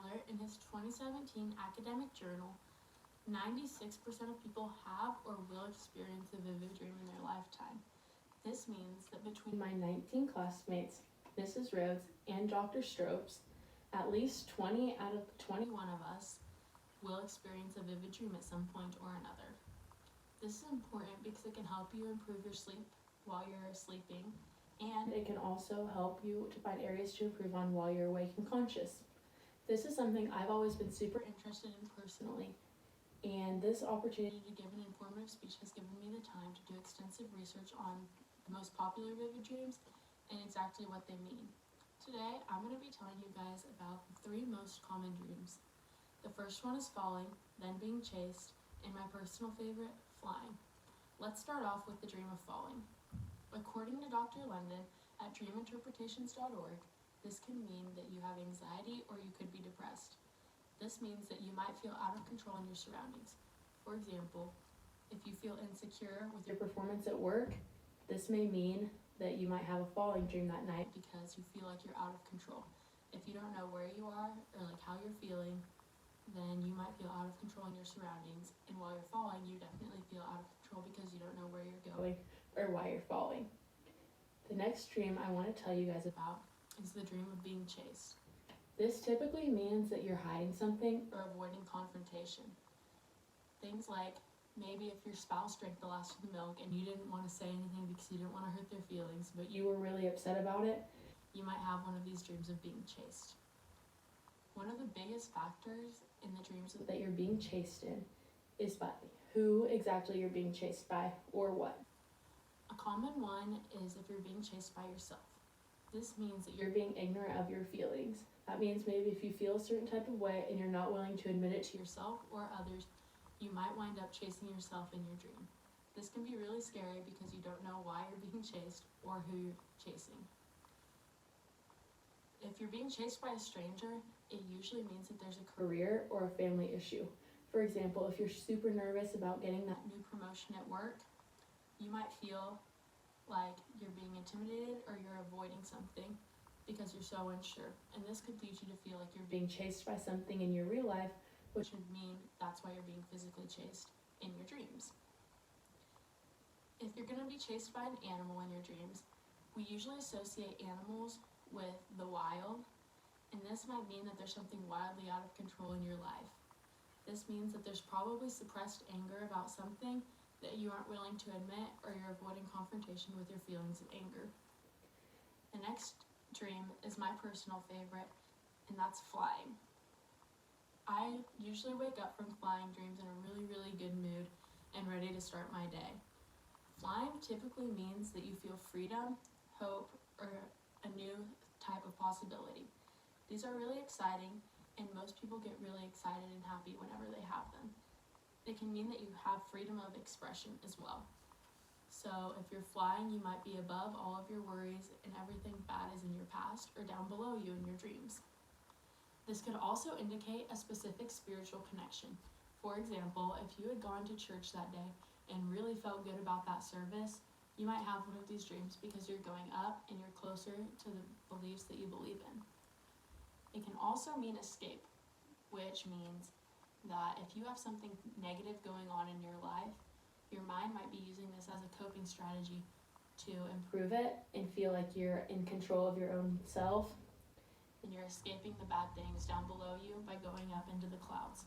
Adler, in his 2017 academic journal, 96% of people have or will experience a vivid dream in their lifetime. This means that between my 19 classmates, Mrs. Rhodes, and Dr. Stropes, at least 20 out of 21 of us will experience a vivid dream at some point or another. This is important because it can help you improve your sleep while you're sleeping, and it can also help you to find areas to improve on while you're awake and conscious. This is something I've always been super interested in personally, and this opportunity to give an informative speech has given me the time to do extensive research on the most popular vivid dreams and exactly what they mean. Today, I'm going to be telling you guys about the 3 most common dreams. The first one is falling, then being chased, and my personal favorite, flying. Let's start off with the dream of falling. According to Dr. London at dreaminterpretations.org, this can mean that you have anxiety or you could be depressed. This means that you might feel out of control in your surroundings. For example, if you feel insecure with your performance at work, this may mean that you might have a falling dream that night because you feel like you're out of control. If you don't know where you are or how you're feeling, then you might feel out of control in your surroundings, and while you're falling, you definitely feel out of control because you don't know where you're going or why you're falling. The next dream I want to tell you guys about is the dream of being chased. This typically means that you're hiding something or avoiding confrontation. Things like maybe if your spouse drank the last of the milk and you didn't want to say anything because you didn't want to hurt their feelings, but you were really upset about it, you might have one of these dreams of being chased. One of the biggest factors in the dreams that you're being chased in is by who exactly you're being chased by or what. A common one is if you're being chased by yourself. This means that you're being ignorant of your feelings. That means maybe if you feel a certain type of way and you're not willing to admit it to yourself or others, you might wind up chasing yourself in your dream. This can be really scary because you don't know why you're being chased or who you're chasing. If you're being chased by a stranger, it usually means that there's a career or a family issue. For example, if you're super nervous about getting that new promotion at work, you might feel like you're being intimidated or you're avoiding something because you're so unsure. And this could lead you to feel like you're being chased by something in your real life, which would mean that's why you're being physically chased in your dreams. If you're going to be chased by an animal in your dreams, we usually associate animals with the wild, and this might mean that there's something wildly out of control in your life. This means that there's probably suppressed anger about something that you aren't willing to admit, or you're avoiding confrontation with your feelings of anger. The next dream is my personal favorite, and that's flying. I usually wake up from flying dreams in a really, really good mood and ready to start my day. Flying typically means that you feel freedom, hope, or a new type of possibility. These are really exciting, and most people get really excited and happy whenever they have them. It can mean that you have freedom of expression as well. So if you're flying, you might be above all of your worries and everything bad is in your past or down below you in your dreams. This could also indicate a specific spiritual connection. For example, if you had gone to church that day and really felt good about that service, you might have one of these dreams because you're going up and you're closer to the beliefs that you believe in. It can also mean escape, which means that if you have something negative going on in your life, your mind might be using this as a coping strategy to improve it and feel like you're in control of your own self, and you're escaping the bad things down below you by going up into the clouds.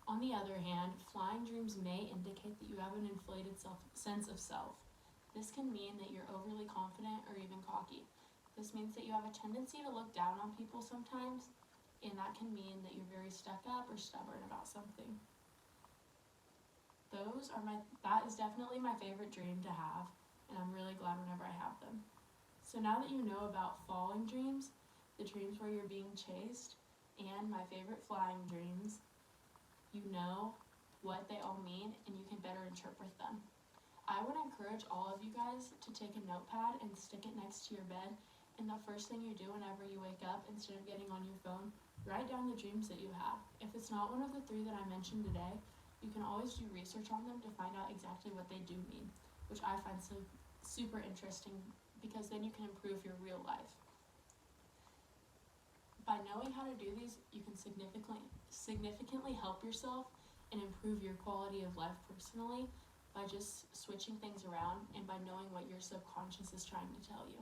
On the other hand, flying dreams may indicate that you have an inflated sense of self. This can mean that you're overly confident or even cocky. This means that you have a tendency to look down on people sometimes, and that can mean that you're very stuck up or stubborn about something. That is definitely my favorite dream to have, and I'm really glad whenever I have them. So now that you know about falling dreams, the dreams where you're being chased, and my favorite flying dreams, you know what they all mean and you can better interpret them. I would encourage all of you guys to take a notepad and stick it next to your bed, and the first thing you do whenever you wake up, instead of getting on your phone, write down the dreams that you have. If it's not one of the 3 that I mentioned today, you can always do research on them to find out exactly what they do mean, which I find so super interesting because then you can improve your real life. By knowing how to do these, you can significantly help yourself and improve your quality of life personally by just switching things around and by knowing what your subconscious is trying to tell you.